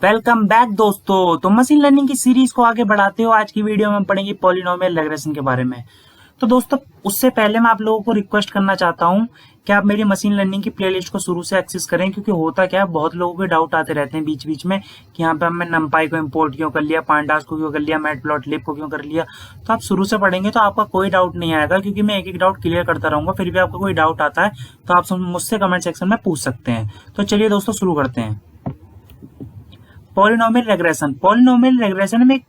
Welcome back दोस्तों। तो machine learning की सीरीज को आगे बढ़ाते हो आज की वीडियो में हम पढ़ेंगे पॉलिनोमियल रिग्रेशन के बारे में। तो दोस्तों उससे पहले मैं आप लोगों को रिक्वेस्ट करना चाहता हूं कि आप मेरी मशीन लर्निंग की प्लेलिस्ट को शुरू से एक्सेस करें, क्योंकि होता क्या है बहुत लोगों के डाउट आते रहते हैं बीच बीच में कि यहाँ पे हमने नंपाई को इंपोर्ट क्यों कर लिया, पांडास को क्यों कर लिया, मैटप्लॉटलिब को क्यों कर लिया। तो आप शुरू से पढ़ेंगे तो आपका कोई डाउट नहीं आएगा, क्योंकि मैं एक एक डाउट क्लियर करता रहूंगा। फिर भी आपको कोई डाउट आता है तो आप मुझसे कमेंट सेक्शन में पूछ सकते हैं। तो चलिए दोस्तों शुरू करते हैं। पॉलिनोमियल रेग्रेशन में एक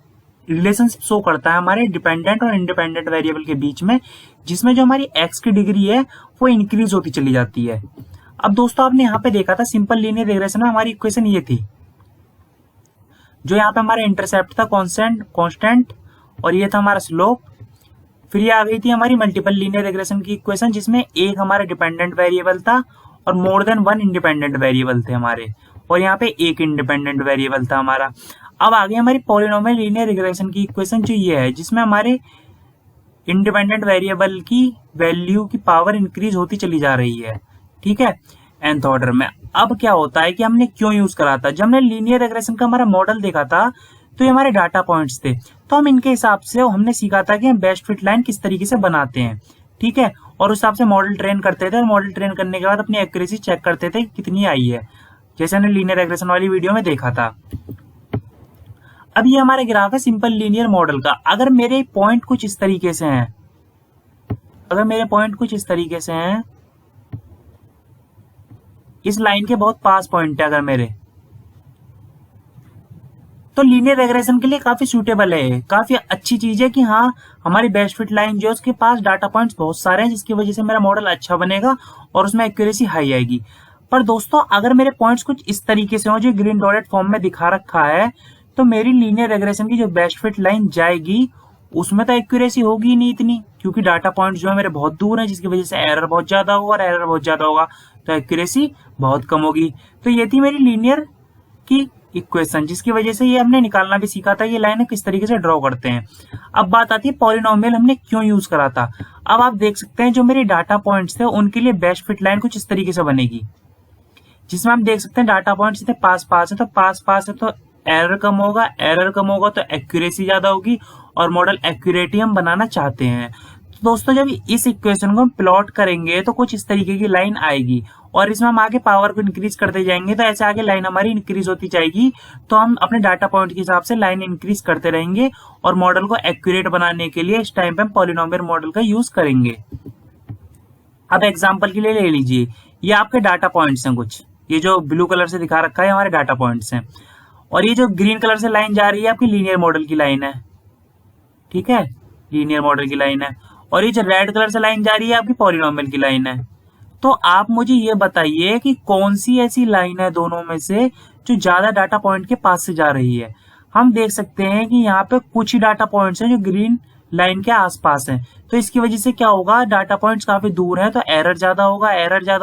रिलेशनशिप शो करता है हमारे डिपेंडेंट और इंडिपेंडेंट वेरिएबल के बीच में, जिसमें जो हमारी एक्स की डिग्री है वो इंक्रीज होती चली जाती है। अब दोस्तों आपने यहाँ पे देखा था सिंपल लीनियर रिग्रेशन में हमारी इक्वेशन ये थी, जो यहाँ पे हमारा इंटरसेप्ट था कांस्टेंट और ये था हमारा स्लोप। फिर ये आ गई थी हमारी मल्टीपल लीनियर रिग्रेशन की इक्वेशन, जिसमें एक हमारा डिपेंडेंट वेरिएबल था और more than one independent variable थे हमारे, और यहाँ पे एक इंडिपेंडेंट वेरिएबल था हमारा। अब आगे हमारी पॉलिनोमियल लीनियर रिग्रेशन की इक्वेशन जो ये है, जिसमें हमारे इंडिपेंडेंट वेरिएबल की वैल्यू की पावर इंक्रीज होती चली जा रही है, ठीक है, nth ऑर्डर में। अब क्या होता है कि हमने क्यों यूज करा था, जब हमने लीनियर रिग्रेशन का हमारा मॉडल देखा था तो ये हमारे डाटा पॉइंट्स थे, तो हम इनके हिसाब से हमने सीखा था कि हम बेस्ट फिट लाइन किस तरीके से बनाते हैं, ठीक है, और उस हिसाब से मॉडल ट्रेन करते थे और मॉडल ट्रेन करने के बाद अपनी एक्यूरेसी चेक करते थे कितनी आई है, जैसे हमने लीनियर रिग्रेशन वाली वीडियो में देखा था। अब ये हमारा ग्राफ है सिंपल लीनियर मॉडल का। अगर मेरे पॉइंट कुछ इस तरीके से हैं, इस लाइन के बहुत पास पॉइंट है अगर मेरे, तो लीनियर रिग्रेशन के लिए काफी सूटेबल है, काफी अच्छी चीज है कि हाँ हमारी बेस्ट फिट लाइन जो है उसके पास डाटा पॉइंट्स बहुत सारे हैं, जिसकी वजह से मेरा मॉडल अच्छा बनेगा और उसमें एक्यूरेसी हाई आएगी। पर दोस्तों अगर मेरे पॉइंट्स कुछ इस तरीके से हो जो ग्रीन डॉटेड फॉर्म में दिखा रखा है, तो मेरी लीनियर रिग्रेशन की जो बेस्ट फिट लाइन जाएगी उसमें तो एक्यूरेसी होगी नहीं इतनी, क्योंकि डाटा पॉइंट्स जो है मेरे बहुत दूर हैं, जिसकी वजह से एरर बहुत ज्यादा होगा, और एरर बहुत ज्यादा होगा तो एक्यूरेसी बहुत कम होगी। तो ये थी मेरी लीनियर की इक्वेशन, जिसकी वजह से ये हमने निकालना भी सीखा था ये लाइन किस तरीके से ड्रॉ करते हैं। अब बात आती है पॉलिनोमियल हमने क्यों यूज करा था। अब आप देख सकते हैं जो मेरे डाटा पॉइंट्स थे उनके लिए बेस्ट फिट लाइन कुछ इस तरीके से बनेगी, जिसमें हम देख सकते हैं डाटा पॉइंट्स इतने पास पास है, तो पास पास है तो एरर कम होगा तो एक्यूरेसी ज्यादा होगी, और मॉडल एक्यूरेट ही हम बनाना चाहते हैं। तो दोस्तों जब इस इक्वेशन को हम प्लॉट करेंगे तो कुछ इस तरीके की लाइन आएगी, और इसमें हम आगे पावर को इंक्रीज करते जाएंगे तो ऐसे आगे लाइन हमारी इंक्रीज होती जाएगी। तो हम अपने डाटा पॉइंट के हिसाब से लाइन इंक्रीज करते रहेंगे और मॉडल को एक्यूरेट बनाने के लिए इस टाइम पे हम पॉलिनोमियल मॉडल का यूज करेंगे। अब एग्जाम्पल के लिए ले लीजिए, ये आपके डाटा पॉइंट्स हैं कुछ, ये जो ब्लू कलर से दिखा रखा है हमारे डाटा पॉइंट्स हैं, और ये जो ग्रीन कलर से लाइन जा रही है आपकी लीनियर मॉडल की लाइन है, ठीक है, लीनियर मॉडल की लाइन है, और ये जो रेड कलर से लाइन जा रही है आपकी पॉलिनोमियल की लाइन है। तो आप मुझे ये बताइए कि कौन सी ऐसी लाइन है दोनों में से जो ज्यादा डाटा पॉइंट के पास से जा रही है। हम देख सकते हैं कि यहाँ पे कुछ ही डाटा पॉइंट्स हैं जो ग्रीन लाइन के आसपास हैं, तो इसकी वजह से क्या होगा, डाटा पॉइंट्स काफी दूर हैं तो एरर ज्यादा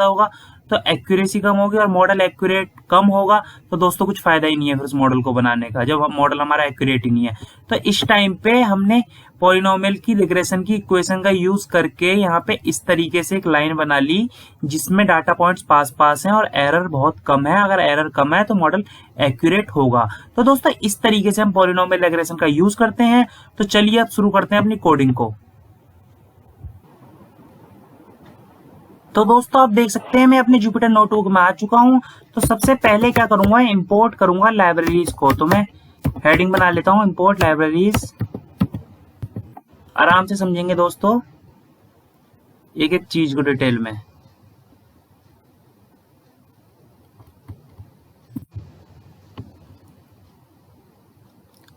होगा तो एक्यूरेसी कम होगी, और मॉडल एक्यूरेट कम होगा तो दोस्तों कुछ फायदा ही नहीं है फिर उस मॉडल को बनाने का, जब मॉडल हमारा एक्यूरेट ही नहीं है। तो इस टाइम पे हमने पॉलिनोमियल की रिग्रेशन की इक्वेशन का यूज करके यहाँ पे इस तरीके से एक लाइन बना ली, जिसमें डाटा पॉइंट्स पास पास हैं और एरर बहुत कम है। अगर एरर कम है तो मॉडल एक्यूरेट होगा। तो दोस्तों इस तरीके से हम पॉलिनोमियल रिग्रेशन का यूज करते हैं। तो चलिए अब शुरू करते हैं अपनी कोडिंग को। तो दोस्तों आप देख सकते हैं मैं अपने जुपिटर नोटबुक में आ चुका हूं। तो सबसे पहले क्या करूंगा, इंपोर्ट करूंगा लाइब्रेरीज को। तो मैं हेडिंग बना लेता हूं इंपोर्ट लाइब्रेरीज। आराम से समझेंगे दोस्तों एक एक चीज को डिटेल में।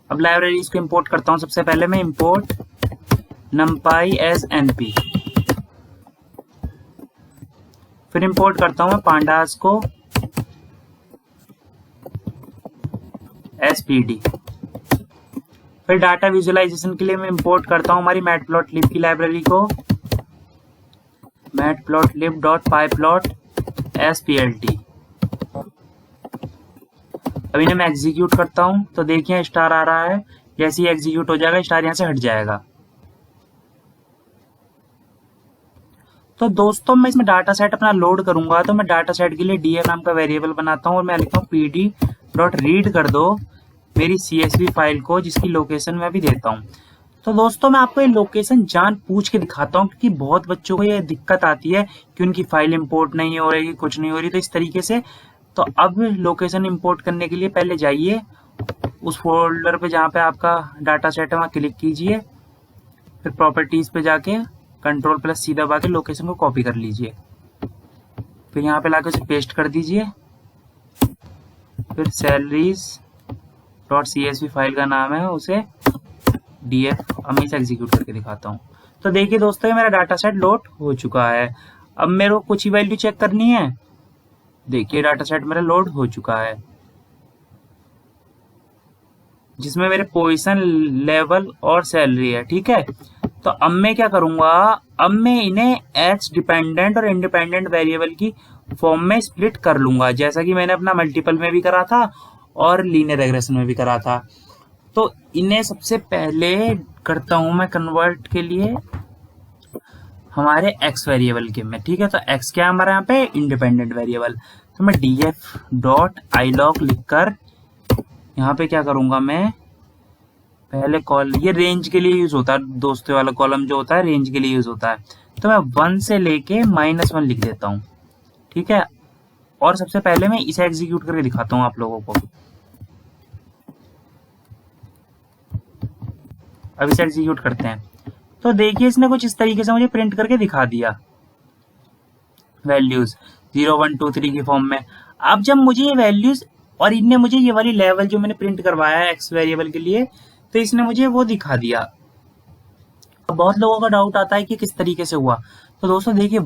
अब लाइब्रेरीज को इंपोर्ट करता हूं। सबसे पहले मैं इंपोर्ट numpy एज np, फिर इंपोर्ट करता हूं मैं पांडास को spd। फिर डाटा विजुअलाइजेशन के लिए मैं इंपोर्ट करता हूं हमारी मैटप्लॉटलिब की लाइब्रेरी को, matplotlib.pyplot_splt। अब इन्हें मैं एग्जीक्यूट करता हूं तो देखिए स्टार आ रहा है, जैसे ही एग्जीक्यूट हो जाएगा स्टार यहां से हट जाएगा। तो दोस्तों मैं इसमें डाटा सेट अपना लोड करूंगा, तो मैं डाटा सेट के लिए df नाम का वेरिएबल बनाता हूँ और मैं लिखता हूँ pd डॉट रीड कर दो मेरी CSV फाइल को, जिसकी लोकेशन मैं भी देता हूँ। तो दोस्तों मैं आपको ये लोकेशन जान पूछ के दिखाता हूँ, क्योंकि बहुत बच्चों को ये दिक्कत आती है कि उनकी फाइल इंपोर्ट नहीं हो रही, कुछ नहीं हो रही। तो इस तरीके से, तो अब लोकेशन इंपोर्ट करने के लिए पहले जाइए उस फोल्डर पे जहाँ पे आपका डाटा सेट है, वहाँ क्लिक कीजिए, फिर प्रॉपर्टीज पे जाके Ctrl+C दबा के लोकेशन को कॉपी कर लीजिए, फिर यहाँ पे लाके उसे पेस्ट कर दीजिए, फिर salaries.csv फाइल का नाम है उसे df। अब मैं इसे एग्जीक्यूट करके दिखाता हूँ। तो देखिए दोस्तों, ये मेरा डाटा सेट लोड हो चुका है। अब मेरे को कुछ ही वैल्यू चेक करनी है। देखिए डाटा सेट मेरा लोड हो चुका है, जिसमें मेरे पोजीशन, लेवल और सैलरी है। ठीक है, तो अब मैं क्या करूंगा, अब मैं इन्हें एक्स डिपेंडेंट और इंडिपेंडेंट वेरिएबल की फॉर्म में स्प्लिट कर लूंगा, जैसा कि मैंने अपना मल्टीपल में भी करा था और लीनियर रिग्रेशन में भी करा था। तो इन्हें सबसे पहले करता हूं मैं कन्वर्ट के लिए हमारे एक्स वेरिएबल के में। ठीक है, तो एक्स क्या है हमारे यहाँ पे, इंडिपेंडेंट वेरिएबल। तो मैं df.ilog लिखकर यहाँ पे क्या करूंगा, मैं पहले कॉल, ये रेंज के लिए यूज होता है दोस्तों, वाला कॉलम जो होता है रेंज के लिए यूज होता है। तो मैं 1 से लेके -1 लिख देता हूँ। ठीक है, और सबसे पहले मैं इसे एग्जीक्यूट करके दिखाता हूँ आप लोगों को। अब इसे एग्जीक्यूट करते हैं, तो देखिए इसने कुछ इस तरीके से मुझे प्रिंट करके दिखा दिया, वैल्यूज 0 1 2 3 की फॉर्म में। अब जब मुझे ये वैल्यूज और इनने मुझे ये वाली लेवल जो मैंने प्रिंट करवाया है एक्स वेरिएबल के लिए, तो इसने मुझे वो दिखा दिया। अब बहुत लोगों का डाउट आता है कि किस तरीके से हुआ। तो दोस्तों देखिए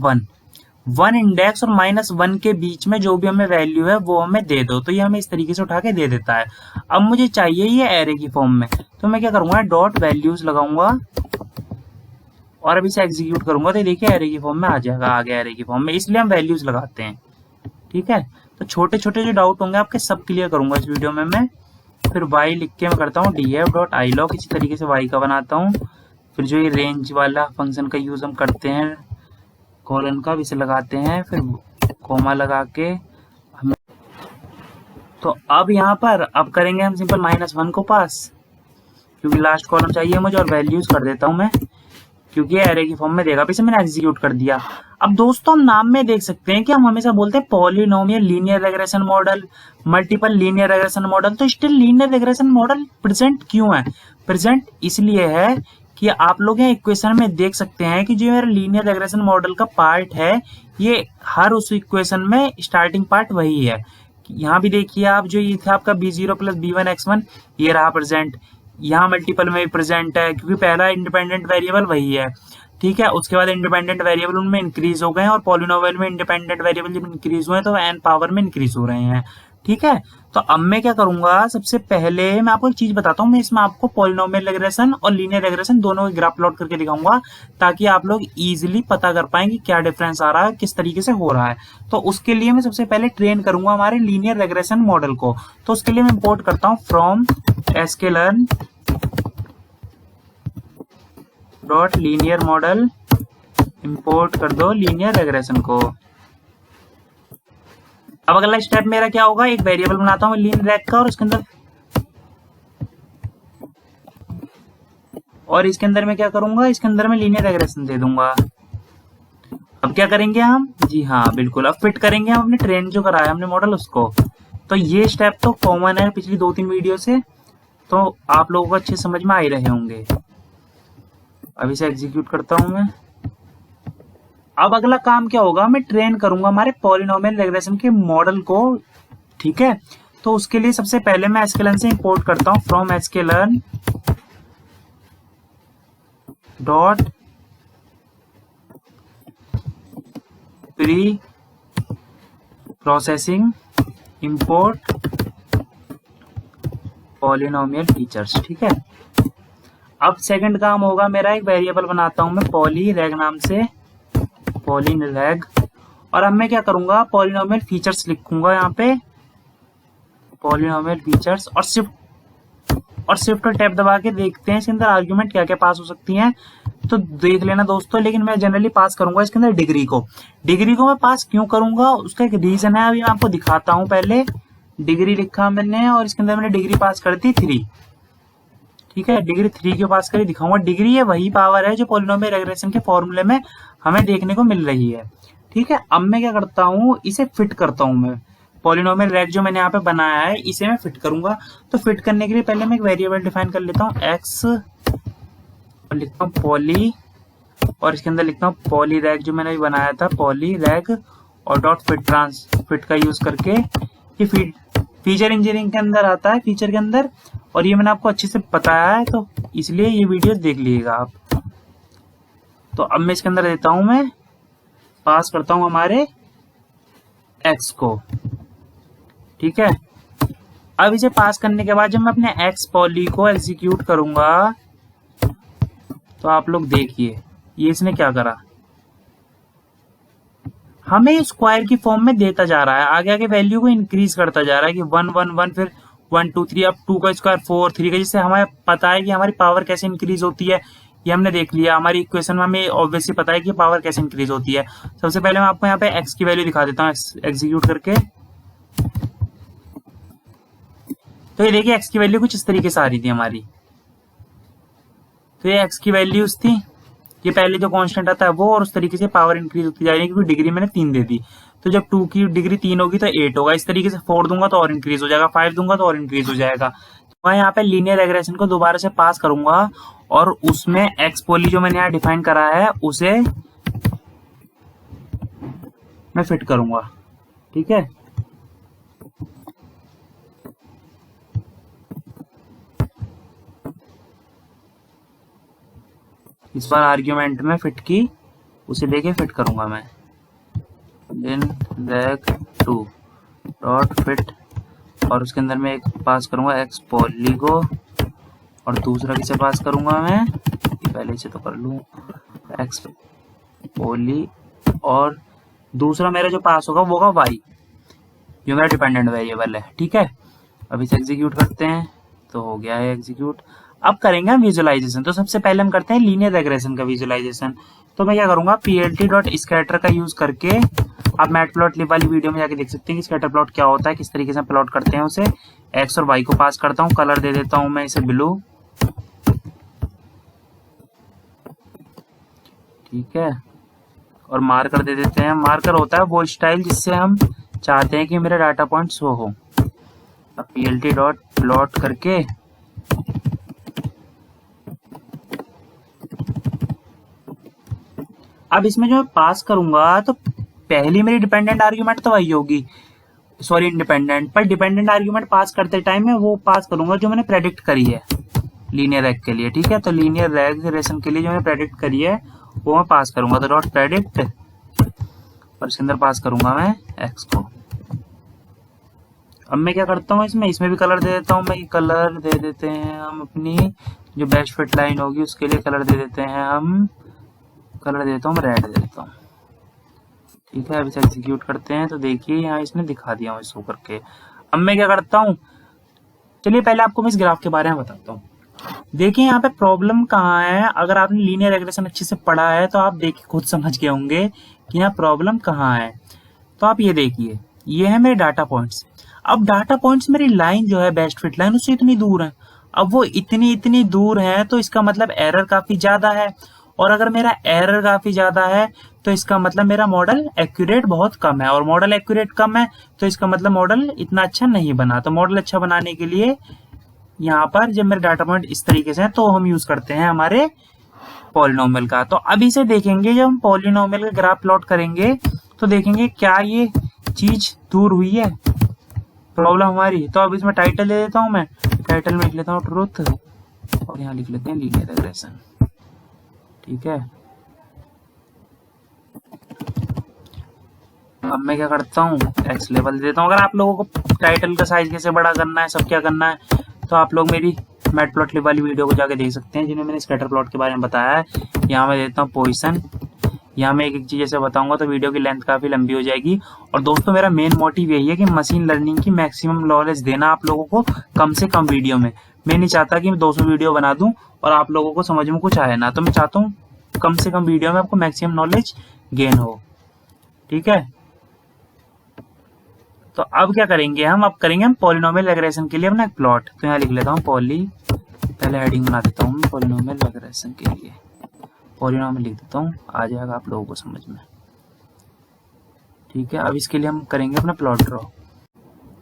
1 इंडेक्स और -1 के बीच में जो भी हमें वैल्यू है वो हमें दे दो, तो ये हमें इस तरीके से उठा के दे देता है। अब मुझे चाहिए ये एरे की फॉर्म में, तो मैं क्या करूंगा, डॉट वैल्यूज लगाऊंगा और अब इसे एग्जीक्यूट करूंगा, तो देखिए एरे की फॉर्म में आ जाएगा, आ गया एरे की फॉर्म में। इसलिए हम वैल्यूज लगाते हैं। ठीक है, तो छोटे छोटे जो डाउट होंगे आपके सब क्लियर करूंगा इस वीडियो में मैं। फिर y लिख के मैं करता हूँ df.ilog, इसी तरीके से y का बनाता हूँ। फिर जो ये रेंज वाला फंक्शन का यूज हम करते हैं, कॉलन का, इसे लगाते हैं, फिर कोमा लगा के हम, तो अब यहाँ पर अब करेंगे हम सिंपल -1 को पास, क्योंकि लास्ट कॉलम चाहिए मुझे, और वैल्यूज कर देता हूँ मैं, क्योंकि एरे की फॉर्म में देगा। इसे मैंने एग्जीक्यूट कर दिया। अब दोस्तों हम नाम में देख सकते हैं कि हम हमेशा बोलते हैं polynomial linear regression model, multiple linear regression model. तो still linear regression model present क्यों है? प्रेजेंट इसलिए है कि आप लोग यहाँ इक्वेशन में देख सकते हैं कि जो मेरा लीनियर रिग्रेशन मॉडल का पार्ट है, ये हर उस इक्वेशन में स्टार्टिंग पार्ट वही है। यहाँ भी देखिए आप, जो ये था आपका b0 + b1 x1, ये रहा प्रेजेंट। यहाँ मल्टीपल में भी प्रेजेंट है, क्योंकि पहला इंडिपेंडेंट वेरिएबल वही है। ठीक है, उसके बाद इंडिपेंडेंट वेरिएबल उनमें इंक्रीज हो गए हैं, और पॉलिनोमियल में इंडिपेंडेंट वेरिएबल जब इंक्रीज हुए तो n पावर में इंक्रीज हो रहे हैं। ठीक है, तो अब मैं क्या करूंगा, सबसे पहले मैं आपको एक चीज बताता हूँ। मैं इसमें आपको पॉलिनोमियल रिग्रेशन और लीनियर रिग्रेशन दोनों के ग्राफ प्लॉट करके दिखाऊंगा, ताकि आप लोग इजीली पता कर पाए कि क्या डिफरेंस आ रहा है, किस तरीके से हो रहा है। तो उसके लिए मैं सबसे पहले ट्रेन करूंगा हमारे लीनियर रिग्रेशन मॉडल को। तो उसके लिए मैं इंपोर्ट करता हूँ from sklearn dot linear model, import कर दो लीनियर रिग्रेशन को। अब अगला स्टेप मेरा क्या होगा, एक वेरिएबल बनाता हूँ लीन रैग का, और इसके अंदर मैं क्या करूंगा, इसके अंदर मैं लीनियर रिग्रेशन दे दूंगा। अब क्या करेंगे हम, जी हाँ बिल्कुल, अब फिट करेंगे हम अपने ट्रेन जो कराया हमने मॉडल उसको। तो ये स्टेप तो कॉमन है पिछली 2-3 वीडियो से, तो आप लोगों को अच्छे समझ में आ ही रहे होंगे। अब इसे एग्जीक्यूट करता हूं मैं। अब अगला काम क्या होगा, मैं ट्रेन करूंगा हमारे पॉलिनोमियल रिग्रेशन के मॉडल को। ठीक है, तो उसके लिए सबसे पहले मैं sklearn से इंपोर्ट करता हूं from sklearn dot pre processing import polynomial features. ठीक है, अब सेकंड काम होगा मेरा, एक वेरिएबल बनाता हूं मैं पॉलीरैग नाम से, पॉलीरैग। और अब मैं क्या करूंगा, पॉलिनोमियल फीचर्स लिखूंगा यहाँ पे, पॉलिनोमियल फीचर्स, और शिफ्ट और टैब दबा के देखते हैं इसके अंदर आर्गुमेंट क्या क्या पास हो सकती हैं। तो देख लेना दोस्तों। लेकिन मैं जनरली पास करूंगा इसके अंदर डिग्री को मैं पास क्यों करूंगा, उसका एक रीजन है, अभी मैं आपको दिखाता हूँ। पहले डिग्री लिखा मैंने और इसके अंदर मैंने डिग्री पास कर दी 3। ठीक है, डिग्री 3 क्यों पास करी दिखाऊंगा। डिग्री ये वही पावर है जो पॉलिनोमियल रिग्रेशन के फॉर्मूले में हमें देखने को मिल रही है। ठीक है, अब मैं क्या करता हूँ, इसे फिट करता हूँ। मैं पॉलिनोमियल रेग जो मैंने यहाँ पे बनाया है इसे मैं फिट करूंगा। तो फिट करने के लिए पहले मैं एक वेरिएबल डिफाइन कर लेता हूँ एक्स, और लिखता हूँ पॉली, और इसके अंदर लिखता हूँ पॉली रैग जो मैंने बनाया था, पॉली रैग, और डॉट फिट का यूज करके ये फीचर इंजीनियरिंग के अंदर आता है, फीचर के अंदर, और ये मैंने आपको अच्छे से बताया है, तो इसलिए ये वीडियो देख लीजिएगा आप। तो अब मैं इसके अंदर देता हूं, मैं पास करता हूं हमारे एक्स को। ठीक है, अब इसे पास करने के बाद जब मैं अपने एक्स पॉली को एग्जीक्यूट करूंगा तो आप लोग देखिए ये इसने क्या करा, हमें स्क्वायर की फॉर्म में देता जा रहा है, आगे आगे वैल्यू को इंक्रीज करता जा रहा है कि 1 1 1 फिर 1 2 3, अब 2 का स्क्वायर 4 3 का, जिससे हमें पता है कि हमारी पावर कैसे इंक्रीज होती है। ये हमने देख लिया, हमारी इक्वेशन में हमें ऑब्वियसली पता है कि पावर कैसे इंक्रीज होती है। सबसे पहले मैं आपको यहाँ पे एक्स की वैल्यू दिखा देता हूँ एग्जीक्यूट करके। तो ये देखिए एक्स की वैल्यू कुछ इस तरीके से आ रही थी हमारी। तो ये एक्स की वैल्यूज थी, ये पहले जो कांस्टेंट आता है वो, और उस तरीके से पावर इंक्रीज होती जा रही है क्योंकि डिग्री मैंने 3 दे दी। तो जब 2 की डिग्री 3 होगी तो 8 होगा, इस तरीके से 4 दूंगा तो और इंक्रीज हो जाएगा, 5 दूंगा तो और इंक्रीज हो जाएगा। तो मैं यहाँ पे लीनियर रिग्रेशन को दोबारा से पास करूंगा और उसमें एक्स पॉली जो मैंने यहाँ डिफाइन करा है उसे मैं फिट करूंगा। ठीक है, इस बार आर्ग्यूमेंट में फिट की उसे लेके फिट करूंगा मैं, इन रैग 2 डॉट फिट, और उसके अंदर मैं एक पास करूंगा एक्स पॉली को, और दूसरा किसे पास करूंगा मैं, पहले से तो कर लूं, एक्स पॉली, और दूसरा मेरा जो पास होगा वो होगा वाई जो मेरा डिपेंडेंट वेरिएबल है। ठीक है, अब इसे एग्जीक्यूट करते हैं तो हो गया है एग्जीक्यूट। अब करेंगे हम विजुअलाइजेशन। तो सबसे पहले हम करते हैं लीनियर रिग्रेशन का विजुअलाइजेशन। तो मैं क्या करूंगा, plt डॉट स्कैटर का यूज करके, आप मैटप्लॉटलिब वाली वीडियो में जाके देख सकते हैं कि स्कैटर प्लॉट क्या होता है, किस तरीके से प्लॉट करते हैं उसे। एक्स और वाई को पास करता हूँ, कलर दे देता हूँ मैं इसे ब्लू। ठीक है, और मार्कर दे देते हैं। मार्कर होता है वो स्टाइल जिससे हम चाहते हैं कि मेरे डाटा पॉइंट शो हो। अब plt डॉट प्लॉट करके अब इसमें जो मैं पास करूंगा तो पहली मेरी डिपेंडेंट आर्ग्यूमेंट तो वही होगी, सॉरी इंडिपेंडेंट, पर डिपेंडेंट आर्ग्यूमेंट पास करते टाइम में वो पास करूंगा जो मैंने प्रेडिक्ट करी है लीनियर रैग के लिए। ठीक है, तो लीनियर रिग्रेशन के लिए जो मैंने प्रेडिक्ट करी है वो मैं पास करूंगा, तो डॉट प्रेडिक्ट, और इसके अंदर पास करूंगा मैं एक्स को। अब मैं क्या करता हूँ, इसमें भी कलर दे देता हूँ मैं, कलर दे देते हैं हम अपनी जो बेस्ट फिट लाइन होगी उसके लिए कलर दे देते हैं हम, कलर देता हूँ मैं रेड दे देता हूँ। ठीक है, अब इसे एग्जीक्यूट करते हैं तो देखिए यहाँ इसने दिखा दिया शो करके। अब मैं क्या करता हूँ, चलिए पहले आपको मैं इस ग्राफ के बारे में बताता हूँ। देखिए यहाँ पे प्रॉब्लम कहाँ है, अगर आपने लीनियर रिग्रेशन अच्छे से पढ़ा है तो आप देखिए खुद समझ गए होंगे कि यहाँ प्रॉब्लम कहाँ है। तो आप ये देखिए, ये है मेरे डाटा पॉइंट्स। अब डाटा पॉइंट्स मेरी लाइन जो है बेस्ट फिट लाइन उससे इतनी दूर है। अब वो इतनी दूर है तो इसका मतलब एरर काफी ज्यादा है, और अगर मेरा एरर काफी ज्यादा है तो इसका मतलब मेरा मॉडल एक्यूरेट बहुत कम है, और मॉडल एक्यूरेट कम है तो इसका मतलब मॉडल इतना अच्छा नहीं बना। तो मॉडल अच्छा बनाने के लिए यहाँ पर जब मेरे डाटा पॉइंट इस तरीके से है तो हम यूज करते हैं हमारे पॉलिनोमियल का। तो अभी से देखेंगे जब हम पॉलिनोमियल का ग्राफ प्लॉट करेंगे तो देखेंगे क्या ये चीज दूर हुई है प्रॉब्लम हमारी। तो अब इसमें टाइटल दे देता हूं मैं, टाइटल में लिख लेता हूँ ट्रूथ, और यहाँ लिख लेते हैं लीनियर रिग्रेशन। ठीक है, अब मैं क्या करता हूँ, एक्स लेवल दे देता हूँ। अगर आप लोगों को टाइटल का साइज कैसे बड़ा करना है, सब क्या करना है, तो आप लोग मेरी मैटप्लॉटलिब वाली वीडियो को जाके देख सकते हैं जिन्हें मैंने स्कैटर प्लॉट के बारे में बताया है। यहाँ मैं देता हूँ पोजीशन, यहाँ मैं एक एक चीज ऐसे बताऊंगा तो वीडियो की लेंथ काफी लंबी हो जाएगी। और दोस्तों मेरा मेन मोटिव यही है कि मशीन लर्निंग की मैक्सिमम नॉलेज देना आप लोगों को कम से कम वीडियो में। मैं नहीं चाहता कि मैं 200 वीडियो बना दूं और आप लोगों को समझ में कुछ आए ना, तो मैं चाहता हूँ कम से कम वीडियो में आपको मैक्सिमम नॉलेज गेन हो। ठीक है, तो अब क्या करेंगे अब करेंगे पॉलिनोमियल रिग्रेशन के लिए अपना एक प्लॉट। तो यहाँ लिख लेता हूँ पहले हेडिंग बना देता हूँ पॉलिनोमियल रिग्रेशन के लिए, पॉलिनोमियल लिख देता हूँ, आ जाएगा आप लोगों को समझ में। ठीक है, अब इसके लिए हम करेंगे अपना प्लॉट ड्रॉ।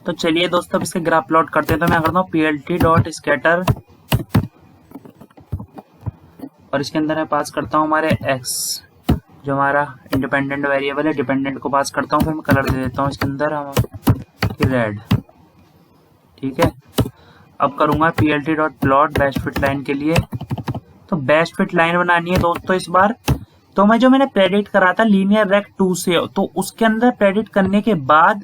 तो चलिए दोस्तों अब इसके ग्राफ प्लॉट करते हैं। तो मैं करता हूँ plt.scatter और इसके अंदर मैं पास करता हूँ हमारे x, जो हमारा इंडिपेंडेंट वेरिएबल है, डिपेंडेंट को पास करता हूँ, फिर मैं कलर दे देता हूँ इसके अंदर रेड। ठीक है, अब करूंगा plt.plot बेस्ट फिट लाइन के लिए। तो बेस्ट फिट लाइन बनानी है दोस्तों इस बार। तो मैं जो मैंने प्रेडिक्ट करा था लीनियर रेक्ट 2 से, तो उसके अंदर प्रेडिक्ट करने के बाद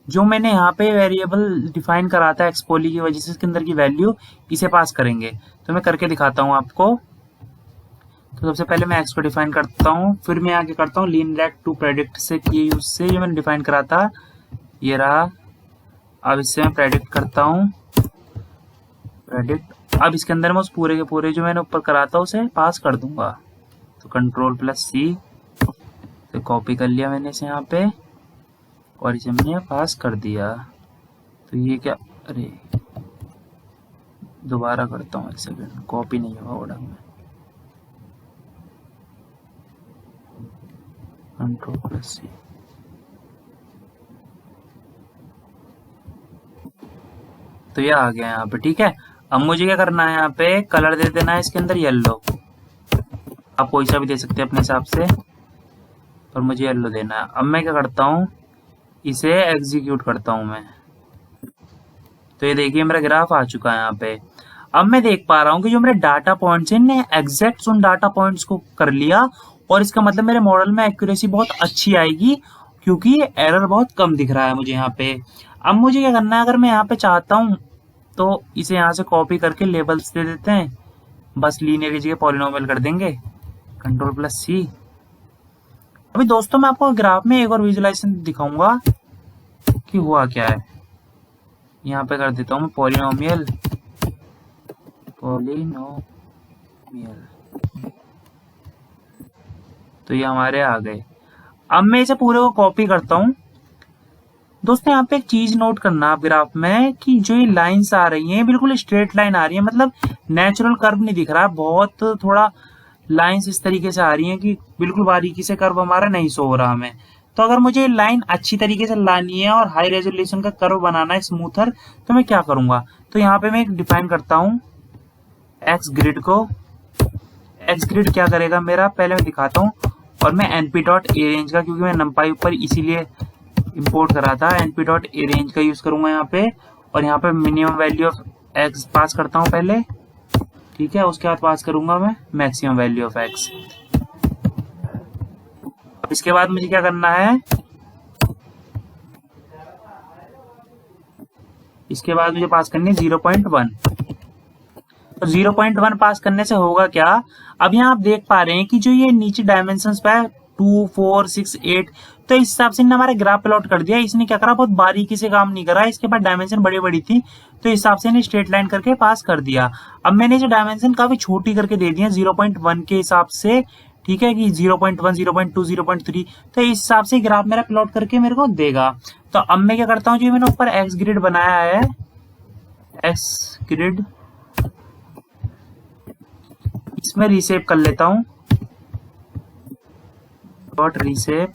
जो मैंने यहाँ पे वेरिएबल डिफाइन करा था एक्सपोली की वजह से इसके अंदर की वैल्यू, इसे पास करेंगे। तो मैं करके दिखाता हूँ आपको। तो सबसे पहले मैं एक्स को डिफाइन करता हूँ, फिर मैं आगे करता हूँ लीन रेक्ट 2 प्रेडिक्ट से किए यूज से, जो मैंने डिफाइन करा था ये रहा। अब इससे मैं प्रेडिक्ट करता हूँ प्रेडिक्ट। अब इसके अंदर मैं उस पूरे के पूरे जो मैंने ऊपर करा था उसे पास कर दूंगा। तो Ctrl+C तो कॉपी कर लिया मैंने इसे यहाँ पे और इसे मैंने पास कर दिया। तो ये क्या, अरे दोबारा करता हूँ, एक सेकेंड, कॉपी नहीं हुआ ऑर्डर में। Ctrl+C तो ये आ गया यहाँ पे। ठीक है, अब मुझे क्या करना है, यहाँ पे कलर दे देना है इसके अंदर येलो। आप कोई सा भी दे सकते हैं अपने हिसाब से, और मुझे येलो देना है। अब मैं क्या करता हूँ, इसे एग्जीक्यूट करता हूँ मैं। तो ये देखिए मेरा ग्राफ आ चुका है यहाँ पे। अब मैं देख पा रहा हूँ कि जो मेरे डाटा पॉइंट्स हैं ने एग्जैक्ट उन डाटा पॉइंट्स को कर लिया, और इसका मतलब मेरे मॉडल में एक्यूरेसी बहुत अच्छी आएगी, क्योंकि एरर बहुत कम दिख रहा है मुझे यहाँ पे। अब मुझे क्या करना है, अगर मैं यहाँ पे चाहता हूँ तो इसे यहाँ से कॉपी करके लेबल्स दे देते हैं, बस लीनियर की जगह पॉलिनोमियल कर देंगे, Ctrl+C। अभी दोस्तों मैं आपको ग्राफ में एक और विजुअलाइजेशन दिखाऊंगा कि हुआ क्या है। यहाँ पे कर देता हूँ मैं पॉलिनोमियल। तो ये हमारे आ गए। अब मैं इसे पूरे को कॉपी करता हूँ। दोस्तों यहाँ पे एक चीज नोट करना आप ग्राफ में, कि जो ये लाइंस आ रही हैं बिल्कुल स्ट्रेट लाइन आ रही है, मतलब नेचुरल कर्व नहीं दिख रहा, बहुत थोड़ा लाइंस इस तरीके से आ रही हैं कि बिल्कुल बारीकी से कर्व हमारा नहीं शो हो रहा हमें। तो अगर मुझे लाइन अच्छी तरीके से लानी है और हाई रेजोल्यूशन का कर्व बनाना है स्मूथर, तो मैं क्या करूंगा, तो यहाँ पे मैं एक डिफाइन करता हूँ एक्स ग्रिड को। एक्स ग्रिड क्या करेगा मेरा, पहले मैं दिखाता हूँ, और मैं np.arange का, क्योंकि मैं numpy ऊपर इसीलिए इंपोर्ट करा था, np.arange का यूज करूंगा यहाँ पे। और यहाँ पे मिनिमम वैल्यू ऑफ एक्स पास करता हूँ पहले। ठीक है, उसके बाद पास करूंगा मैं मैक्सिमम वैल्यू ऑफ एक्स। इसके बाद मुझे क्या करना है, इसके बाद मुझे पास करनी है 0.1। तो 0.1 पास करने से होगा क्या, अब यहाँ आप देख पा रहे हैं कि जो ये नीचे डायमेंशंस पे है 2, 4, 6, 8, तो इस हिसाब से हमारे ग्राफ प्लॉट कर दिया। इसने क्या करा, बहुत बारीकी से काम नहीं करा, इसके बाद डायमेंशन बड़ी बड़ी थी, तो इस हिसाब से इन्हें स्ट्रेट लाइन करके पास कर दिया। अब मैंने जो डायमेंशन काफी छोटी करके दे दी है 0.1 के हिसाब से। ठीक है, कि 0.1, 0.2, 0.3, तो इस हिसाब से ग्राफ मेरा प्लॉट करके मेरे को देगा। तो अब मैं क्या करता हूँ, जो मैंने ऊपर एक्स ग्रिड बनाया है, एक्स ग्रिड, इसमें रीसेप कर लेता हूँ, डॉट रीसेप,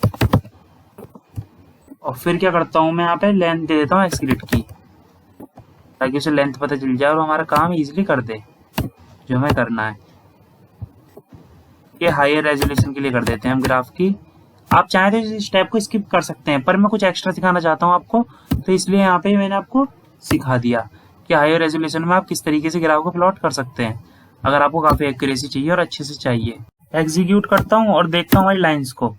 और फिर क्या करता हूँ मैं यहाँ पे लेंथ दे देता हूँ एक्स ग्रिड की, ताकि उसे लेंथ पता चल जाए और हमारा काम इजीली कर दे जो हमें करना है। ये हायर रेजोल्यूशन के लिए कर देते हैं हम ग्राफ की। आप चाहें तो इस स्टेप को स्किप कर सकते हैं, पर मैं कुछ एक्स्ट्रा सिखाना चाहता हूँ आपको, तो इसलिए यहाँ पे मैंने आपको सिखा दिया कि हायर रेजोल्यूशन में आप किस तरीके से ग्राफ को प्लॉट कर सकते हैं, अगर आपको काफी एक्यूरेसी चाहिए और अच्छे से चाहिए। एग्जीक्यूट करता हूँ और देखता हूँ हमारी लाइंस को।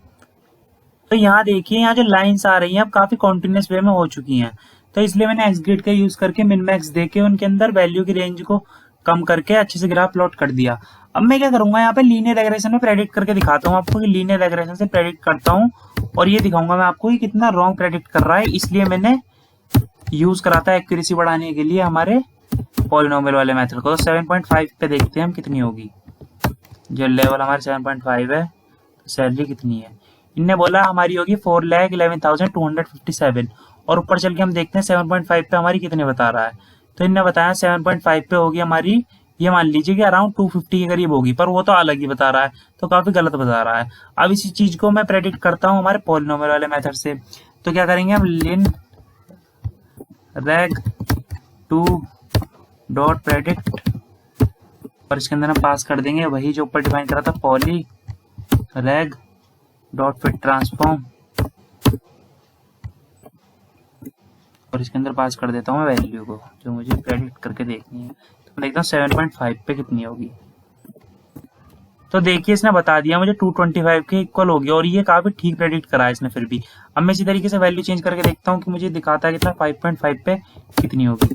तो यहाँ देखिए, यहाँ जो लाइंस आ रही हैं अब काफी कॉन्टिन्यूस वे में हो चुकी हैं, तो इसलिए मैंने एक्स ग्रिड का यूज करके मिन मैक्स देके उनके अंदर वैल्यू की रेंज को कम करके अच्छे से ग्राफ प्लॉट कर दिया। अब मैं क्या करूंगा, यहाँ पे लीनियर रिग्रेशन में प्रेडिक्ट करके दिखाता हूँ आपको कि लीनियर रिग्रेशन से प्रेडिक्ट करता हूँ, और ये दिखाऊंगा मैं आपको कि कितना रॉन्ग प्रेडिक्ट कर रहा है। इसलिए मैंने यूज करा था एक्यूरेसी बढ़ाने के लिए हमारे पॉलिनोमियल वाले मेथड को। तो 7.5 पे देखते हैं हम कितनी होगी। जो लेवल हमारे 7.5 है, तो सैलरी कितनी है? इनने बोला हमारी होगी 4,11,257 और ऊपर चल के हम देखते हैं 7.5 पे हमारी कितने बता रहा है। तो इनने बताया 7.5 पे होगी हमारी, ये मान लीजिए कि अराउंड 250 के करीब होगी, पर वो तो अलग ही बता रहा है, तो काफी गलत बता रहा है। अब इसी चीज को मैं प्रेडिक्ट करता हूँ हमारे पॉलिनोमियल वाले मेथड से। तो क्या करेंगे हम, लिन रेग टू डॉट प्रेडिक्ट, और इसके अंदर हम पास कर देंगे वही जो ऊपर डिफाइन करा था, पॉली रेग डॉट फिट ट्रांसफॉर्म, और इसके अंदर पास कर देता हूँ मैं वैल्यू को जो मुझे प्रेडिक्ट करके देखनी है। तो मैं देखता हूँ 7.5 पे कितनी होगी। तो देखिए इसने बता दिया मुझे 225 के इक्वल होगी, और ये काफी ठीक प्रेडिक्ट करा है इसने फिर भी। अब मैं इसी तरीके से वैल्यू चेंज करके देखता हूँ कि मुझे दिखाता है कितना 5.5 पे कितनी होगी।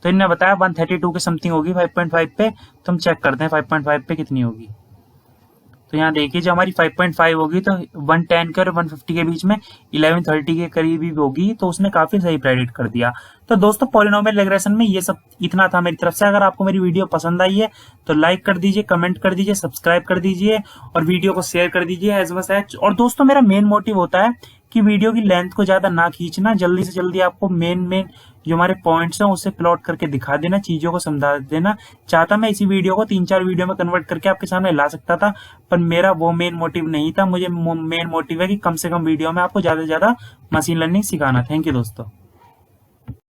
तो इन्होंने बताया 132 के समथिंग होगी 5.5 पे। तो हम चेक करते हैं 5.5 पे कितनी होगी। तो यहाँ देखिए जो हमारी 5.5 होगी तो 110 के और 150 के बीच में 1130 के करीब ही होगी, तो उसने काफी सही प्रेडिक्ट कर दिया। तो दोस्तों पॉलिनोमियल रिग्रेशन में ये सब इतना था मेरी तरफ से। अगर आपको मेरी वीडियो पसंद आई है तो लाइक कर दीजिए, कमेंट कर दीजिए, सब्सक्राइब कर दीजिए और वीडियो को शेयर कर दीजिए एज मच एज। और दोस्तों मेरा मेन मोटिव होता है कि वीडियो की लेंथ को ज्यादा ना खींचना, जल्दी से जल्दी आपको मेन जो हमारे पॉइंट्स हैं उसे प्लॉट करके दिखा देना, चीजों को समझा देना। चाहता मैं इसी वीडियो को 3-4 वीडियो में कन्वर्ट करके आपके सामने ला सकता था, पर मेरा वो मेन मोटिव नहीं था। मुझे मेन मोटिव है कि कम से कम वीडियो में आपको ज्यादा से ज्यादा मशीन लर्निंग सिखाना। थैंक यू दोस्तों।